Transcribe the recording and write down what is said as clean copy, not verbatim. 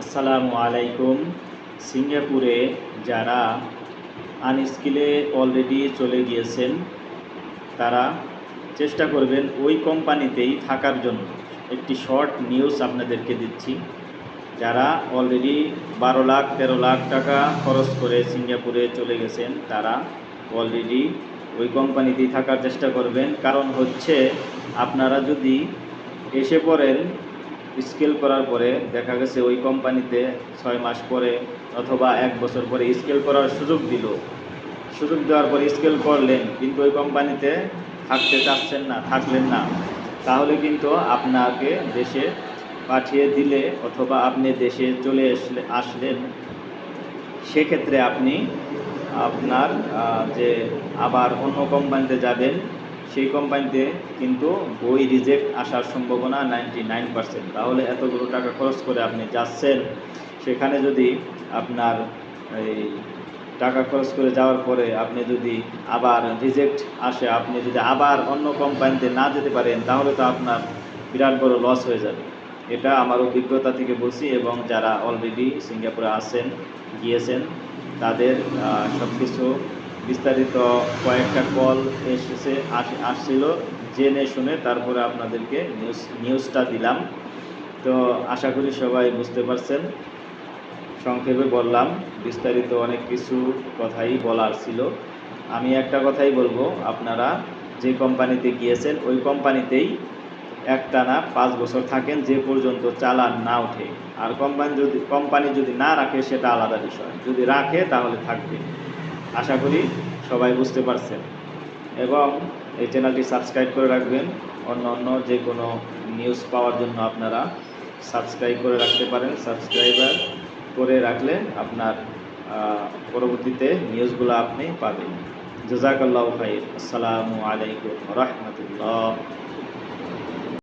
আসসালামু আলাইকুম। সিঙ্গাপুরে যারা আনস্কিলে অলরেডি চলে গিয়েছেন তারা চেষ্টা করবেন ওই কোম্পানিতেই থাকার জন্য। একটি শর্ট নিউজ আপনাদেরকে দিচ্ছি। যারা অলরেডি 12 লাখ 13 লাখ টাকা খরচ করে সিঙ্গাপুরে চলে গেছেন তারা অলরেডি ওই কোম্পানিতেই থাকার চেষ্টা করবেন। কারণ হচ্ছে আপনারা যদি এসে পড়েন স্কেল করার পরে দেখা গেছে ওই কোম্পানিতে 6 মাস পরে অথবা 1 বছর পরে স্কেল করার সুযোগ দিল, সুযোগ দেওয়ার পরে স্কেল করলেন কিন্তু ওই কোম্পানিতে থাকতে চাচ্ছেন না, থাকলেন না, তাহলে কিন্তু আপনাকে দেশে পাঠিয়ে দিলে অথবা আপনি দেশে চলে আসলেন, সেক্ষেত্রে আপনি আপনার যে আবার অন্য কোম্পানিতে যাবেন সেই কোম্পানিতে কিন্তু বই রিজেক্ট আসার সম্ভাবনা 99%। তাহলে এতগুলো টাকা খরচ করে আপনি যাচ্ছেন, সেখানে যদি আপনার এই টাকা খরচ করে যাওয়ার পরে আপনি যদি আবার রিজেক্ট আসে, আপনি যদি আবার অন্য কোম্পানিতে না যেতে পারেন, তাহলে তো আপনার বিরাট বড় লস হয়ে যাবে। এটা আমার অভিজ্ঞতা থেকে বলছি, এবং যারা অলরেডি সিঙ্গাপুরে গিয়েছেন তাদের সব কিছু বিস্তারিত কয়েকটা কল আসছিল, জেনে শুনে তারপরে আপনাদেরকে নিউজটা দিলাম। তো আশা করি সবাই বুঝতে পারছেন। সংক্ষেপে বললাম, বিস্তারিত অনেক কিছু কথাই বলার ছিল। আমি একটা কথাই বলবো, আপনারা যে কোম্পানিতে গিয়েছেন ওই কোম্পানিতেই একটানা 5 বছর থাকেন, যে পর্যন্ত চালান না ওঠে। আর কোম্পানি যদি না রাখে সেটা আলাদা বিষয়, যদি রাখে তাহলে থাকবে। আশা করি সবাই বুঝতে পারছেন, এবং এই চ্যানেলটি সাবস্ক্রাইব করে রাখবেন। অন্য যে কোনো নিউজ পাওয়ার জন্য আপনারা সাবস্ক্রাইব করে রাখতে পারেন। সাবস্ক্রাইবার করে রাখলে আপনার পরবর্তীতে নিউজগুলো আপনি পাবেন। জাযাকাল্লাহু খাইর। আসসালামু আলাইকুম ওয়া রাহমাতুল্লাহ।